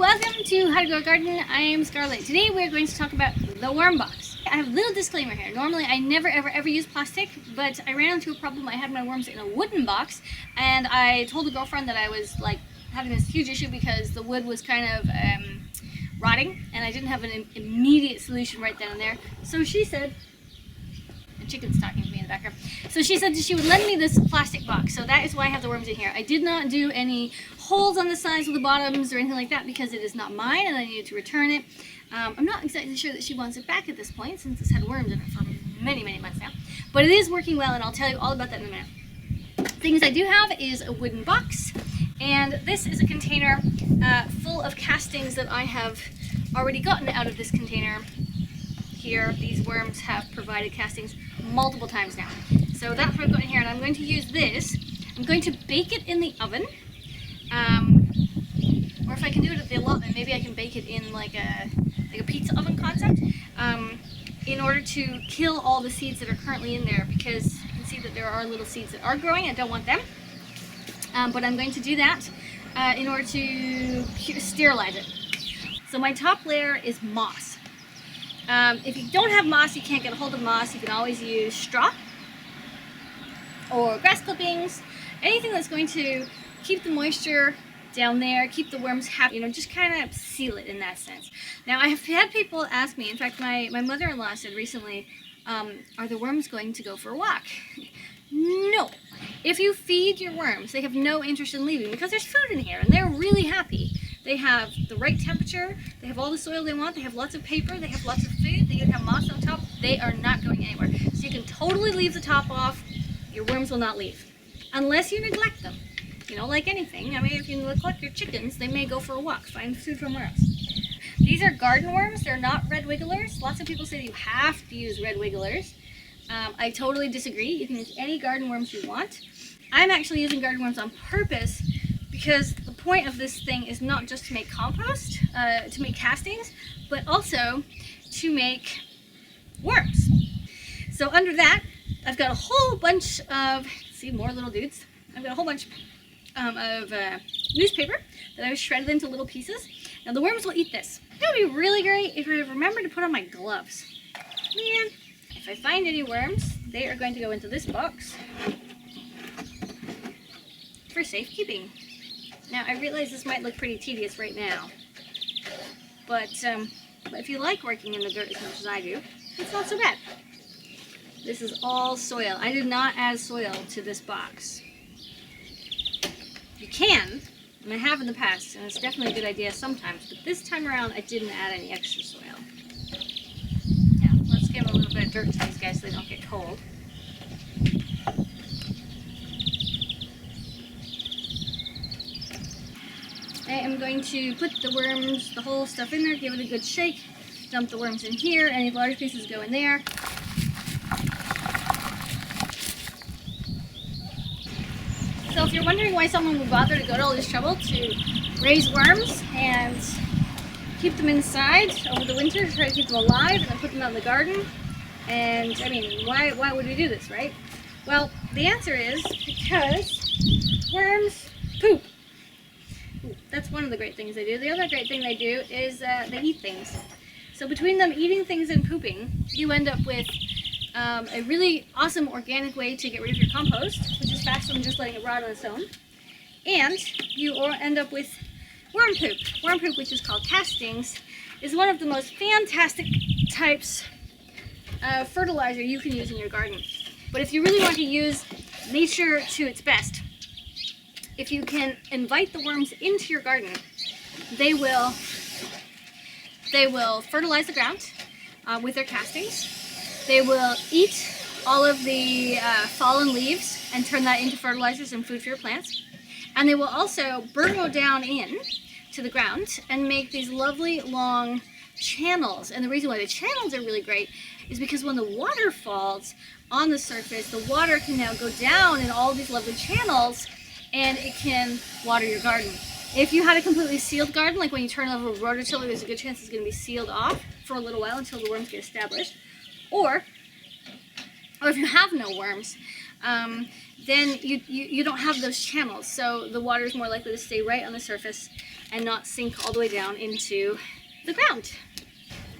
welcome to How to Grow a Garden. I am Scarlett. Today we're going to talk about the worm box. I have a little disclaimer here. Normally I never ever use plastic, but I ran into a problem. I had my worms in a wooden box, and I told a girlfriend that I was like having this huge issue because the wood was kind of rotting, and I didn't have an immediate solution right then and there. So she said, the chicken's talking to me in the background. So she said that she would lend me this plastic box. So that is why I have the worms in here. I did not do any holes on the sides or the bottoms or anything like that because it is not mine and I needed to return it. I'm not exactly sure that she wants it back at this point since it's had worms in it for many months now. But it is working well, and I'll tell you all about that in a minute. Things I do have is a wooden box, and this is a container full of castings that I have already gotten out of this container. Here, these worms have provided castings multiple times now. So that's what I've got in here, and I'm going to use this. I'm going to bake it in the oven, or if I can do it at the allotment, maybe I can bake it in like a pizza oven concept, in order to kill all the seeds that are currently in there, because you can see that there are little seeds that are growing. I don't want them, but I'm going to do that in order to sterilize it. So my top layer is moss. If you don't have moss, you can't get a hold of moss, you can always use straw or grass clippings, anything that's going to keep the moisture down there, keep the worms happy, just kind of seal it in that sense. Now, I have had people ask me, in fact, my mother-in-law said recently, are the worms going to go for a walk? No. If you feed your worms, they have no interest in leaving because there's food in here and they're really happy. They have the right temperature, they have all the soil they want, they have lots of paper, they have lots of food, they even have moss on top. They are not going anywhere. So you can totally leave the top off, your worms will not leave. Unless you neglect them. Like anything. I mean, if you neglect your chickens, they may go for a walk, find food somewhere else. These are garden worms, they're not red wigglers. Lots of people say you have to use red wigglers. I totally disagree. You can use any garden worms you want. I'm actually using garden worms on purpose because the point of this thing is not just to make compost, to make castings, but also to make worms. So under that, I've got a whole bunch of, see, more little dudes. I've got a whole bunch of newspaper that I've shredded into little pieces. Now the worms will eat this. It would be really great if I remember to put on my gloves. Man, if I find any worms, they are going to go into this box for safekeeping. Now, I realize this might look pretty tedious right now, but if you like working in the dirt as much as I do, it's not so bad. This is all soil. I did not add soil to this box. You can, and I have in the past, and it's definitely a good idea sometimes, but this time around I didn't add any extra soil. Now, let's give a little bit of dirt to these guys so they don't get cold. I am going to put the worms, the whole stuff in there, give it a good shake, dump the worms in here, any large pieces go in there. So if you're wondering why someone would bother to go to all this trouble to raise worms and keep them inside over the winter to try to keep them alive and then put them out in the garden, and I mean, why would we do this, right? Well, the answer is because worms poop. That's one of the great things they do. The other great thing they do is they eat things. So between them eating things and pooping, you end up with a really awesome organic way to get rid of your compost, which is faster than just letting it rot on its own. And you end up with worm poop. Worm poop, which is called castings, is one of the most fantastic types of fertilizer you can use in your garden. But if you really want to use nature to its best, if you can invite the worms into your garden, they will fertilize the ground with their castings. They will eat all of the fallen leaves and turn that into fertilizers and food for your plants. And they will also burrow down in to the ground and make these lovely long channels. And the reason why the channels are really great is because when the water falls on the surface, the water can now go down in all these lovely channels and it can water your garden. If you had a completely sealed garden, like when you turn over a rototiller, there's a good chance it's going to be sealed off for a little while until the worms get established. Or if you have no worms, then you don't have those channels, so the water is more likely to stay right on the surface and not sink all the way down into the ground.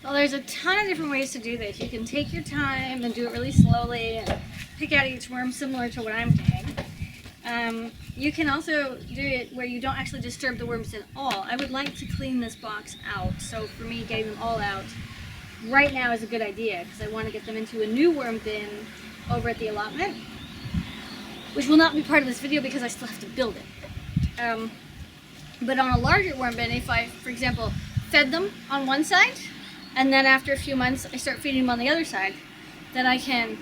Well, there's a ton of different ways to do this. You can take your time and do it really slowly and pick out each worm similar to what I'm doing. You can also do it where you don't actually disturb the worms at all. I would like to clean this box out, so for me getting them all out right now is a good idea because I want to get them into a new worm bin over at the allotment, which will not be part of this video because I still have to build it. But on a larger worm bin, if I, for example, fed them on one side and then after a few months I start feeding them on the other side, then I can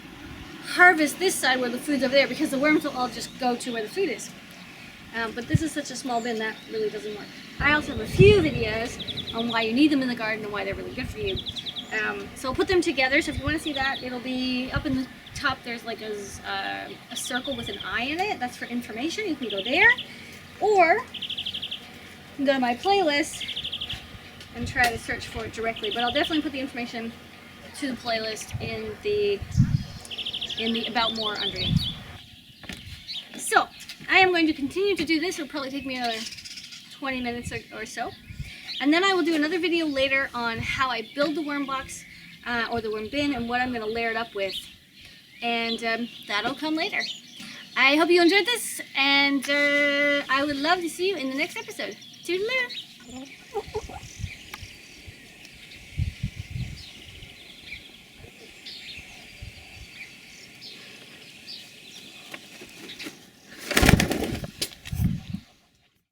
harvest this side where the food's over there because the worms will all just go to where the food is. But this is such a small bin that really doesn't work. I also have a few videos on why you need them in the garden and why they're really good for you. So I'll put them together, so if you want to see that, it'll be up in the top. There's like a circle with an eye in it. That's for information. You can go there, or you can go to my playlist and try to search for it directly. But I'll definitely put the information to the playlist in the About More underneath. So I am going to continue to do this. It'll probably take me another 20 minutes or so. And then I will do another video later on how I build the worm box or the worm bin and what I'm going to layer it up with. And that'll come later. I hope you enjoyed this, and I would love to see you in the next episode. Toodaloo!